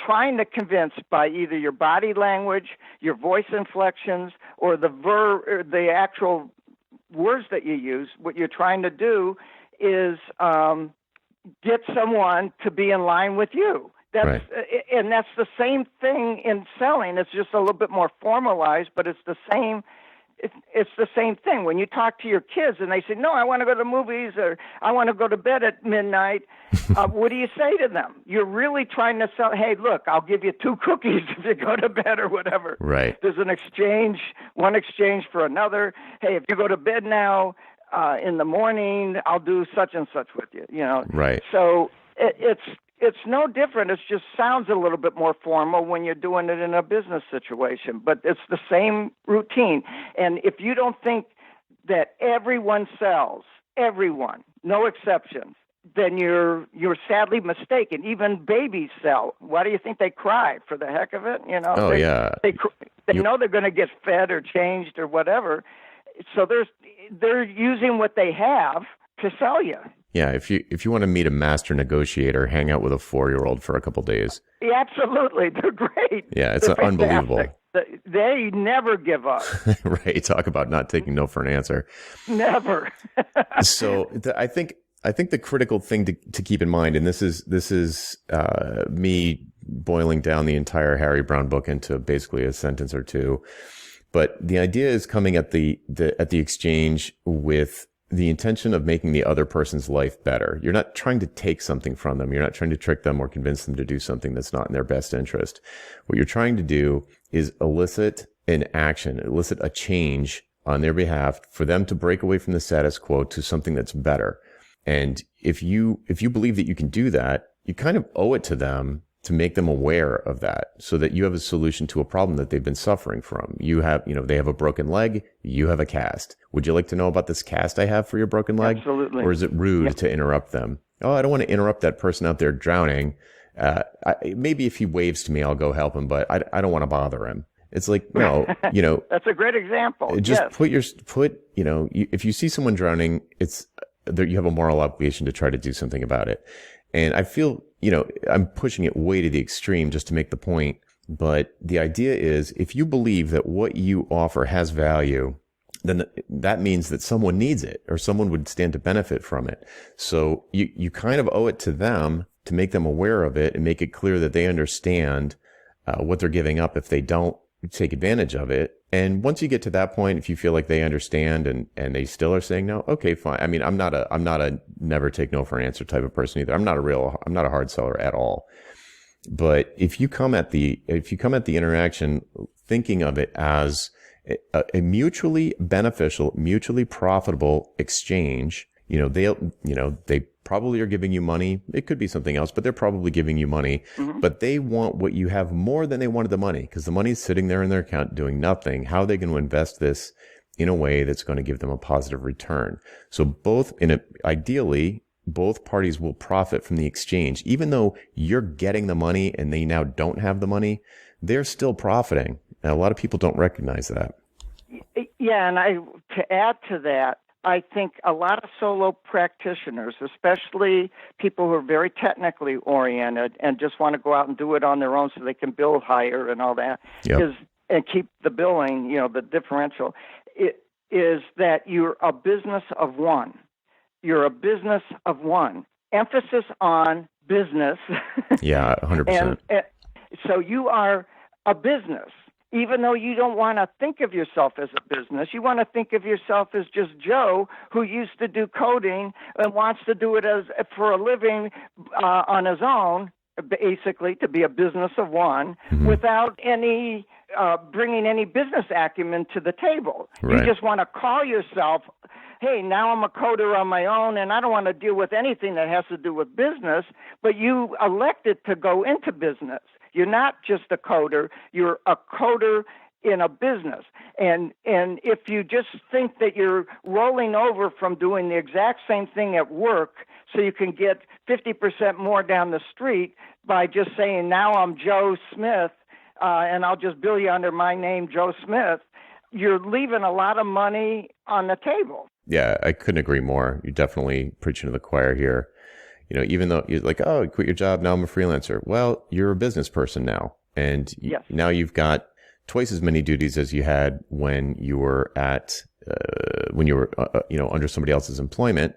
trying to convince by either your body language, your voice inflections, or the actual words that you use. What you're trying to do is get someone to be in line with you. And that's the same thing in selling. It's just a little bit more formalized, but it's the same. It's the same thing. When you talk to your kids and they say, "No, I want to go to the movies," or "I want to go to bed at midnight," what do you say to them? You're really trying to sell. Hey, look, I'll give you 2 cookies if you go to bed or whatever. Right. There's one exchange for another. Hey, if you go to bed now, in the morning, I'll do such and such with you. Right. So it's no different. It just sounds a little bit more formal when you're doing it in a business situation, but it's the same routine. And if you don't think that everyone sells, everyone, no exceptions, then you're sadly mistaken. Even babies sell. Why do you think they cry? For the heck of it, you know? Oh, yeah. They know they're going to get fed or changed or whatever. So they're using what they have to sell you. Yeah, if you want to meet a master negotiator, hang out with a 4-year-old for a couple days. Yeah, absolutely. They're great. Yeah, it's unbelievable. They never give up. Right. Talk about not taking no for an answer. Never. So I think the critical thing to keep in mind, and this is me boiling down the entire Harry Brown book into basically a sentence or two, but the idea is coming at the exchange with the intention of making the other person's life better. You're not trying to take something from them. You're not trying to trick them or convince them to do something that's not in their best interest. What you're trying to do is elicit an action, elicit a change on their behalf for them to break away from the status quo to something that's better. And if you believe that you can do that, you kind of owe it to them to make them aware of that so that you have a solution to a problem that they've been suffering from. They have a broken leg, you have a cast. Would you like to know about this cast I have for your broken leg? Absolutely. Or is it rude to interrupt them? Oh, I don't want to interrupt that person out there drowning. Maybe if he waves to me, I'll go help him, but I don't want to bother him. It's like, no, That's a great example. Just yes. If you see someone drowning, you have a moral obligation to try to do something about it. And I feel, I'm pushing it way to the extreme just to make the point. But the idea is, if you believe that what you offer has value, then that means that someone needs it or someone would stand to benefit from it. So you kind of owe it to them to make them aware of it and make it clear that they understand what they're giving up if they don't take advantage of it. And once you get to that point, if you feel like they understand and they still are saying no, okay, fine. I mean, I'm not a never take no for an answer type of person either. I'm not a hard seller at all. But if you come at the interaction thinking of it as a mutually beneficial, mutually profitable exchange, they probably are giving you money. It could be something else, but they're probably giving you money. Mm-hmm. But they want what you have more than they wanted the money, because the money's sitting there in their account doing nothing. How are they going to invest this in a way that's going to give them a positive return? So ideally, both parties will profit from the exchange. Even though you're getting the money and they now don't have the money, they're still profiting. Now, a lot of people don't recognize that. Yeah, and to add to that, I think a lot of solo practitioners, especially people who are very technically oriented and just want to go out and do it on their own so they can bill higher and all that, and keep the billing, the differential, is that you're a business of one. You're a business of one. Emphasis on business. Yeah, 100%. and so you are a business. Even though you don't want to think of yourself as a business, you want to think of yourself as just Joe, who used to do coding and wants to do it for a living on his own, basically to be a business of one, mm-hmm. without any bringing any business acumen to the table. Right. You just want to call yourself, hey, now I'm a coder on my own, and I don't want to deal with anything that has to do with business, but you elected to go into business. You're not just a coder, you're a coder in a business. And if you just think that you're rolling over from doing the exact same thing at work so you can get 50% more down the street by just saying, now I'm Joe Smith, and I'll just bill you under my name, Joe Smith, you're leaving a lot of money on the table. Yeah, I couldn't agree more. You're definitely preaching to the choir here. Even though you're like, oh, quit your job, now I'm a freelancer. Well, you're a business person now. And yes. Now you've got twice as many duties as you had when you were under somebody else's employment.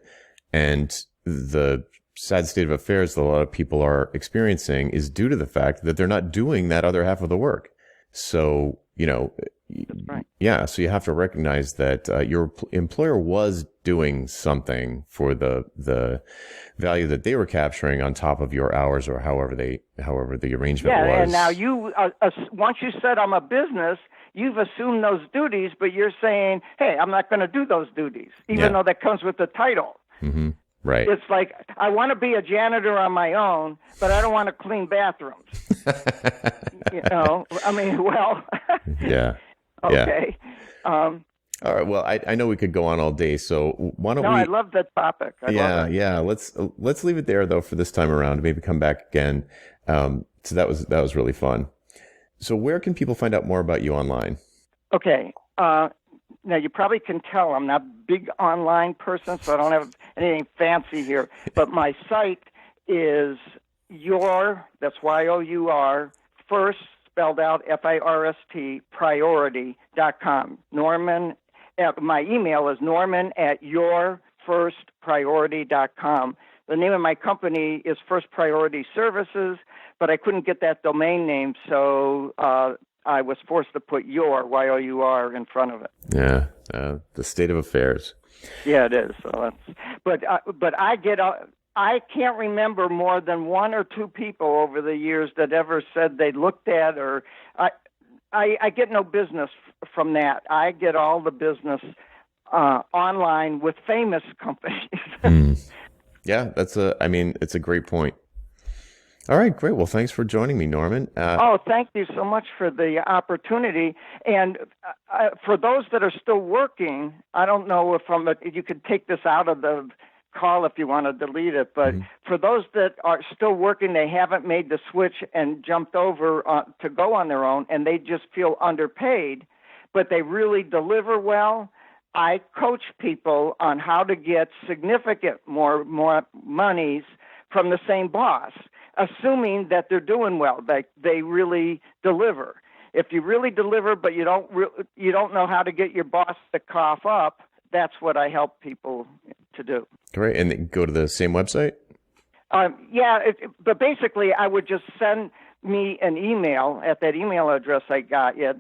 And the sad state of affairs that a lot of people are experiencing is due to the fact that they're not doing that other half of the work. So, That's right. Yeah, so you have to recognize that your employer was doing something for the value that they were capturing on top of your hours, or however the arrangement was. Yeah, and now you once you said I'm a business, you've assumed those duties, but you're saying, hey, I'm not going to do those duties, even though that comes with the title. Mm-hmm. Right. It's like, I want to be a janitor on my own, but I don't want to clean bathrooms. I mean, well, Yeah. okay. All right. Well, I know we could go on all day, so why don't No, we? I love that topic. I love it. Yeah. Let's leave it there though for this time around. Maybe come back again. So that was really fun. So where can people find out more about you online? Okay. Now, you probably can tell I'm not a big online person, so I don't have anything fancy here. But my site is that's YOUR, first spelled out FIRST, priority.com. Norman, my email is norman@yourfirstpriority.com. The name of my company is First Priority Services, but I couldn't get that domain name, so I was forced to put YOUR in front of it. Yeah, the state of affairs. Yeah, it is. So but I can't remember more than one or two people over the years that ever said they looked at or I get no business from that. I get all the business online with famous companies. Yeah, it's a great point. All right, great. Well, thanks for joining me, Norman. Thank you so much for the opportunity. And for those that are still working, I don't know if you could take this out of the call if you want to delete it, but for those that are still working, they haven't made the switch and jumped over to go on their own, and they just feel underpaid, but they really deliver well. I coach people on how to get significant more monies from the same boss, assuming that they're doing well, that they really deliver. If you really deliver, but you don't know how to get your boss to cough up, that's what I help people to do. Great, and then go to the same website? But basically, I would just send me an email at that email address I got. Yeah,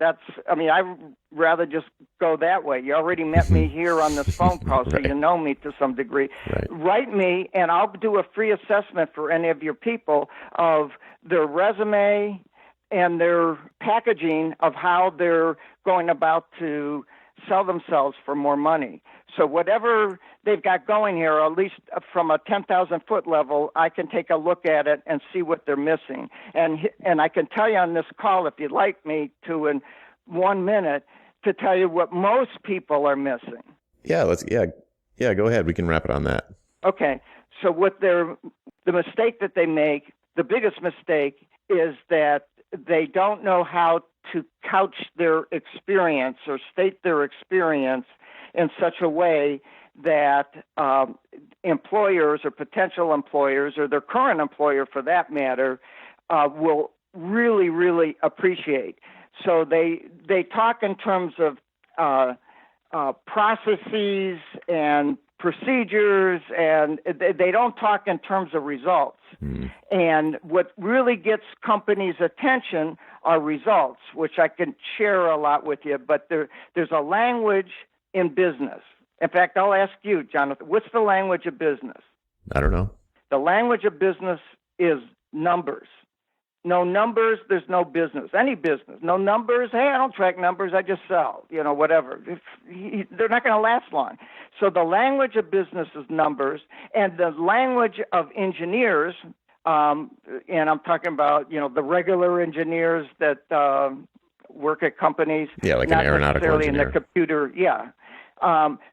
I'd rather just go that way. You already met me here on this phone call, so you know me to some degree. Right. Write me, and I'll do a free assessment for any of your people of their resume and their packaging of how they're going about to sell themselves for more money. So whatever they've got going here, or at least from a 10,000-foot level, I can take a look at it and see what they're missing. And I can tell you on this call, if you'd like me to, in 1 minute, to tell you what most people are missing. Yeah, go ahead. We can wrap it on that. Okay. So the mistake that they make, the biggest mistake, is that they don't know how to couch their experience or state their experience in such a way that employers or potential employers or their current employer, for that matter, will really, really appreciate. So they talk in terms of processes and procedures, and they don't talk in terms of results. And what really gets companies' attention are results, which I can share a lot with you, but there's a language in business. In fact, I'll ask you, Jonathan, what's the language of business? I don't know. The language of business is numbers. No numbers, there's no business. Any business. No numbers, hey, I don't track numbers, I just sell, whatever. They're not going to last long. So the language of business is numbers, and the language of engineers, and I'm talking about, the regular engineers that work at companies. Yeah, like not an aeronautical necessarily engineer. in the computer, yeah.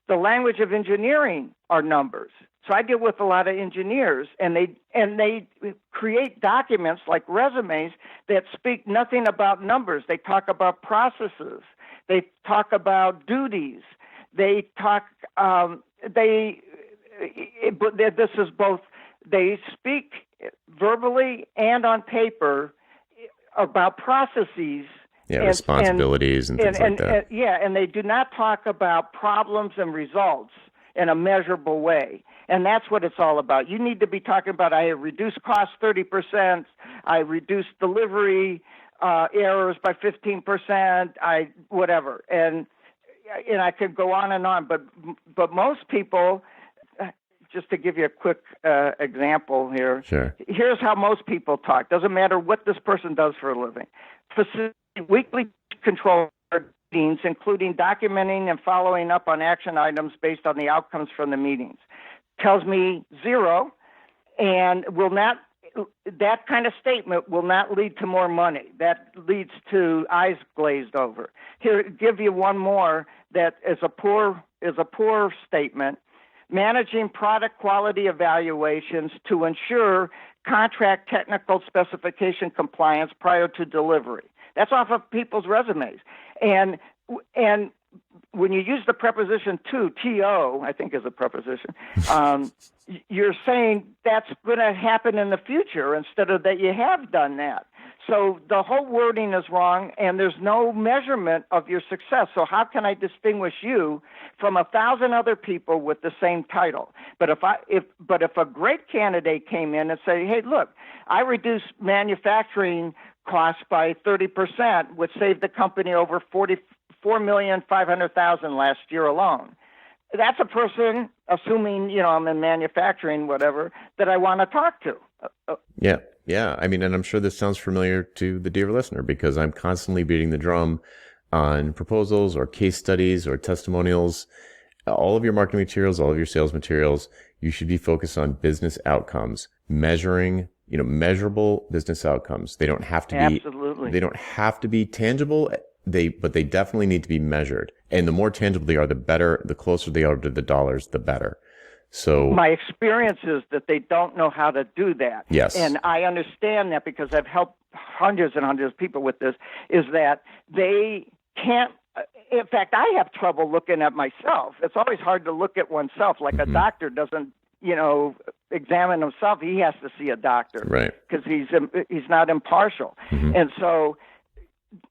The language of engineering are numbers. So I deal with a lot of engineers, and they create documents like resumes that speak nothing about numbers. They talk about processes. They talk about duties. They talk. This is both. They speak verbally and on paper about processes. Yeah, responsibilities and things like that. And they do not talk about problems and results in a measurable way. And that's what it's all about. You need to be talking about, I reduced costs 30%, I reduced delivery errors by 15%, whatever. And I could go on, but most people, just to give you a quick example here. Sure. Here's how most people talk. Doesn't matter what this person does for a living. Weekly control meetings, including documenting and following up on action items based on the outcomes from the meetings. tells me zero, and that kind of statement will not lead to more money. That leads to eyes glazed over. Here, give you one more that is a poor statement. Managing product quality evaluations to ensure contract technical specification compliance prior to delivery. That's off of people's resumes. And when you use the preposition to, I think is a preposition, you're saying that's going to happen in the future instead of that you have done that. So the whole wording is wrong, and there's no measurement of your success. So how can I distinguish you from 1,000 other people with the same title? But if a great candidate came in and said, hey, look, I reduced manufacturing costs by 30%, which saved the company over $44,500,000 last year alone. That's a person, assuming, I'm in manufacturing, whatever, that I want to talk to. Yeah. Yeah. I mean, and I'm sure this sounds familiar to the dear listener because I'm constantly beating the drum on proposals or case studies or testimonials. All of your marketing materials, all of your sales materials, you should be focused on business outcomes, measuring, measurable business outcomes. They don't have to be, absolutely. They don't have to be tangible. But they definitely need to be measured. And the more tangible they are, the better. The closer they are to the dollars, the better. So my experience is that they don't know how to do that. Yes. And I understand that because I've helped hundreds and hundreds of people with this, is that they can't. In fact, I have trouble looking at myself. It's always hard to look at oneself. Like a doctor doesn't, examine himself. He has to see a doctor. Right. Because he's not impartial. And so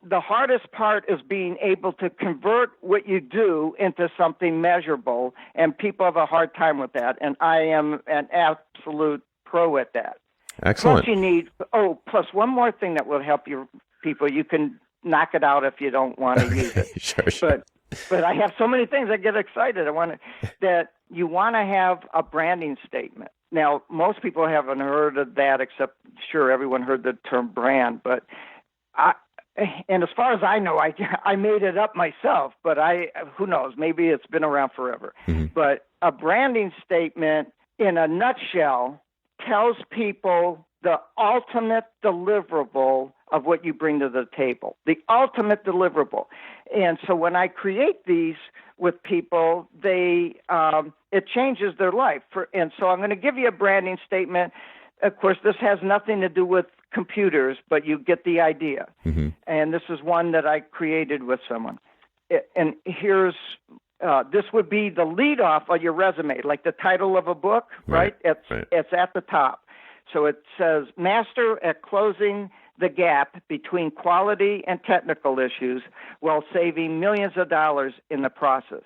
the hardest part is being able to convert what you do into something measurable, and people have a hard time with that, and I am an absolute pro at that. Excellent. Plus you need, plus one more thing that will help your people. You can knock it out if you don't want to use it. Sure. But I have so many things, I get excited. That you want to have a branding statement. Now, most people haven't heard of that, except, sure, everyone heard the term brand, but and as far as I know, I made it up myself, but who knows, maybe it's been around forever. But a branding statement, in a nutshell, tells people the ultimate deliverable of what you bring to the table, the ultimate deliverable. And so when I create these with people, it changes their life. And so I'm going to give you a branding statement. Of course, this has nothing to do with computers, but you get the idea. And this is one that I created with someone. And here's, this would be the lead off of your resume, like the title of a book, right? It's at the top. So it says, master at closing the gap between quality and technical issues while saving millions of dollars in the process.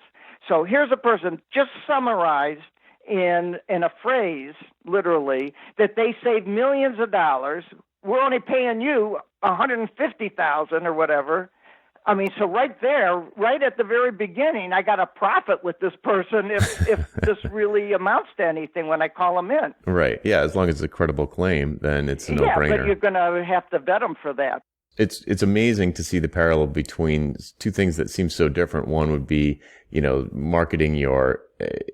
So here's a person just summarized in a phrase, literally, that they save millions of dollars. We're only paying you $150,000 or whatever. I mean, so right there, right at the very beginning, I got a profit with this person if this really amounts to anything when I call them in. Right. Yeah. As long as it's a credible claim, then it's a no-brainer. Yeah, but you're going to have to vet them for that. It's amazing to see the parallel between two things that seem so different. One would be, marketing your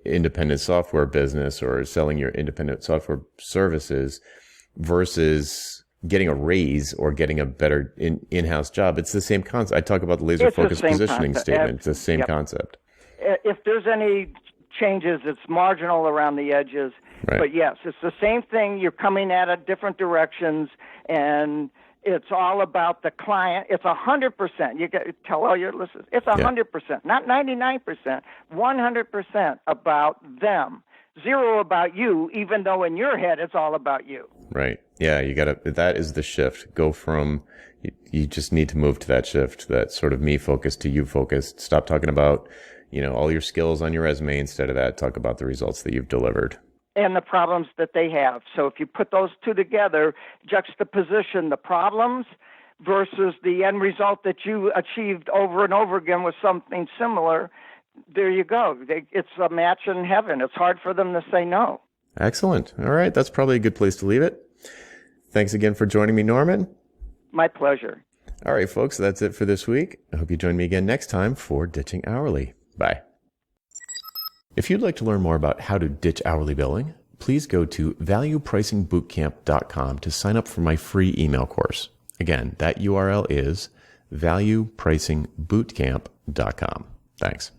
independent software business or selling your independent software services versus getting a raise or getting a better in-house job. It's the same concept. I talk about the laser focused positioning statement. It's the same concept. If there's any changes, it's marginal around the edges. Right. But yes, it's the same thing. You're coming at it different directions, and it's all about the client. It's 100%. You got to tell all your listeners. It's 100%, not 99%, 100% about them. Zero about you, even though in your head it's all about you. Right. Yeah, that is the shift. Go from, you just need to move to that shift, that sort of me focused to you focused. Stop talking about, all your skills on your resume. Instead of that, talk about the results that you've delivered. And the problems that they have. So if you put those two together, juxtaposition the problems versus the end result that you achieved over and over again with something similar, there you go. It's a match in heaven. It's hard for them to say no. Excellent. All right. That's probably a good place to leave it. Thanks again for joining me, Norman. My pleasure. All right, folks. That's it for this week. I hope you join me again next time for Ditching Hourly. Bye. If you'd like to learn more about how to ditch hourly billing, please go to valuepricingbootcamp.com to sign up for my free email course. Again, that URL is valuepricingbootcamp.com. Thanks.